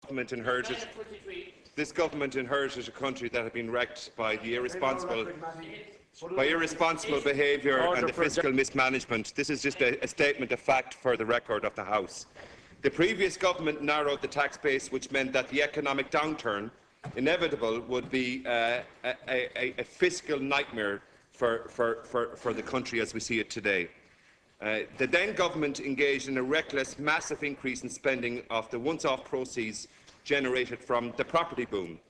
government inherited a country that had been wrecked by the irresponsible behaviour and the fiscal mismanagement. This is just a statement of fact for the record of the House. The previous government narrowed the tax base, which meant that the economic downturn inevitable would be a fiscal nightmare for the country as we see it today. The then government engaged in a reckless, massive increase in spending of the once-off proceeds generated from the property boom.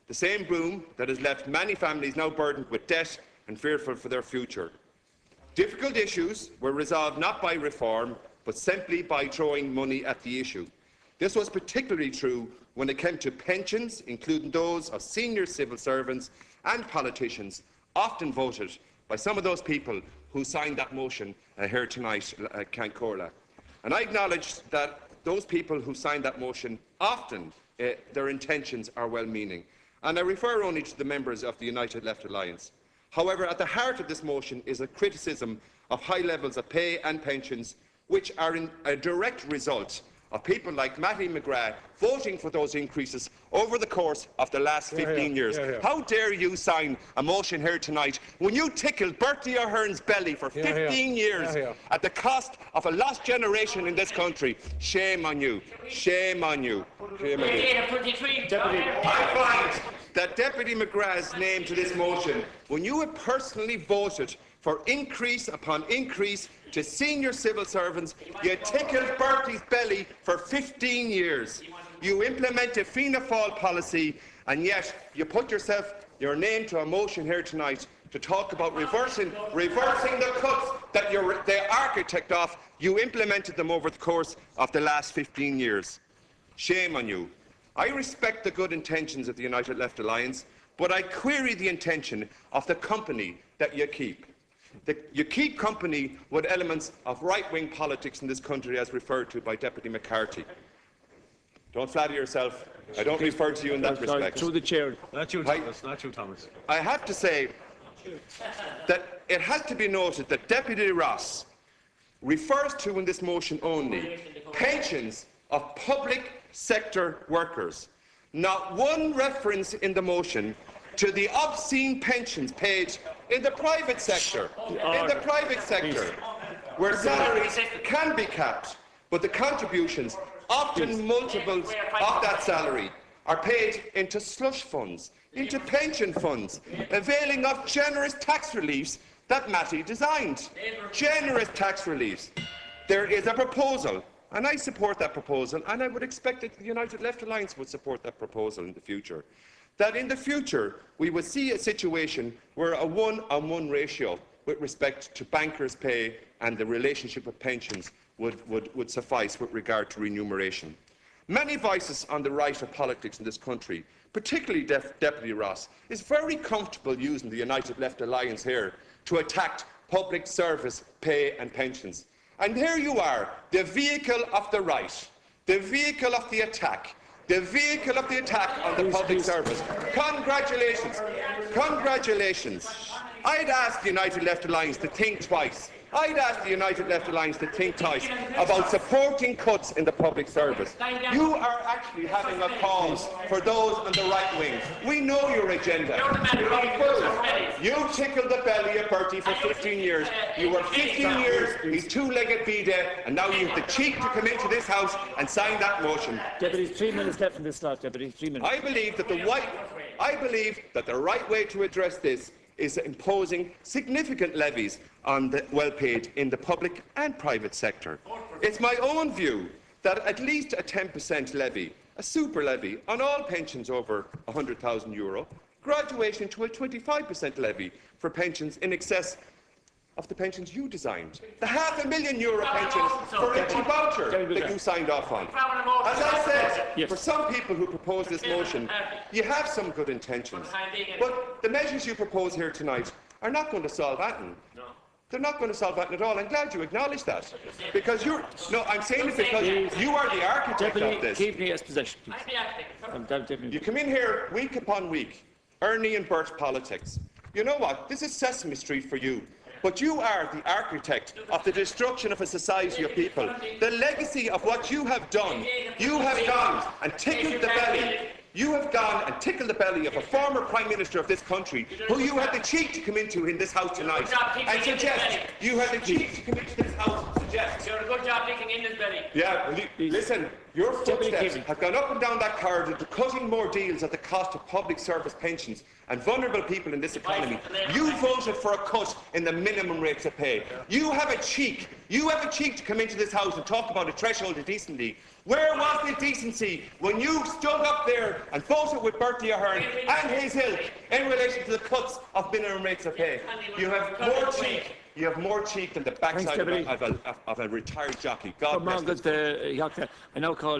The same boom that has left many families now burdened with debt and fearful for their future. Difficult issues were resolved not by reform, but simply by throwing money at the issue. This was particularly true when it came to pensions, including those of senior civil servants and politicians, often voted by some of those people who signed that motion here tonight, Cancorla. And I acknowledge that those people who signed that motion, often their intentions are well-meaning. And I refer only to the members of the United Left Alliance. However, at the heart of this motion is a criticism of high levels of pay and pensions, which are a direct result of people like Mattie McGrath voting for those increases over the course of the last 15 years. How dare you sign a motion here tonight when you tickled Bertie Ahern's belly for 15 years at the cost of a lost generation in this country? Shame on you. Shame on you. Shame on you. I find that Deputy McGrath's name to this motion, when you have personally voted for increase upon increase to senior civil servants, you tickled Bertie's belly for 15 years. You implemented Fianna Fáil policy, and yet you put your name to a motion here tonight to talk about reversing the cuts that you're the architect of. You implemented them over the course of the last 15 years. Shame on you. I respect the good intentions of the United Left Alliance, but I query the intention of the company that you keep. You keep company with elements of right-wing politics in this country, as referred to by Deputy McCarthy. Don't flatter yourself. I don't refer to you in that respect. Through the chair. Not you, Thomas. Not you, Thomas. I have to say that it has to be noted that Deputy Ross refers to in this motion only pensions of public sector workers. Not one reference in the motion to the obscene pensions paid in the private sector, where salaries can be capped, but the contributions, often multiples of that salary, are paid into slush funds, into pension funds, availing of generous tax reliefs that Mattie designed. Generous tax reliefs. There is a proposal, and I support that proposal, and I would expect that the United Left Alliance would support that proposal in the future, that in the future we would see a situation where a one-on-one ratio with respect to bankers' pay and the relationship of pensions would suffice with regard to remuneration. Many voices on the right of politics in this country, particularly Deputy Ross, is very comfortable using the United Left Alliance here to attack public service pay and pensions. And here you are, the vehicle of the right, the vehicle of the attack, the vehicle of the attack on the public service. Congratulations. Congratulations. I'd ask the United Left Alliance to think twice. I'd ask the United Left Alliance to think twice about supporting cuts in the public service. You are actually having a cause for those on the right wing. We know your agenda. You tickled the belly of Bertie for 15 years. You were 15 years, he's two-legged B-Day, and now you have the cheek to come into this House and sign that motion. Deputy, 3 minutes left in this slot, Deputy. 3 minutes. I believe that the right way to address this is imposing significant levies on the well-paid in the public and private sector. It's my own view that at least a 10% levy, a super levy, on all pensions over €100,000, graduation to a 25% levy for pensions in excess of the pensions you designed. The €500,000 pensions for Richie Boucher that you signed off on. As I said, for some people who propose this motion, you have some good intentions. But the measures you propose here tonight are not going to solve anything. They're not going to solve that at all. I'm glad you acknowledge that. Because you're... No, I'm saying it because you are the architect of this. Keaveney has possession, please. You come in here week upon week, Ernie and Bert politics. You know what? This is Sesame Street for you. but you are the architect of the destruction of a society of people. The legacy of what you have done and tickled the belly. You have gone and tickled the belly of a former Prime Minister of this country, who you had the cheek to come into in this House tonight and suggest. You had the cheek to come into this House and suggest. You're a good job picking in his belly. Yeah, listen, your footsteps have gone up and down that corridor to cutting more deals at the cost of public service pensions and vulnerable people in this economy. You voted for a cut in the minimum rates of pay. You have a cheek to come into this House and talk about a threshold of decency. Where was the decency when you stood up there and voted with Bertie Ahern and his ilk in relation to the cuts of minimum rates of pay? You have more cheek. You have more cheek than the backside of a retired jockey. God bless. I now call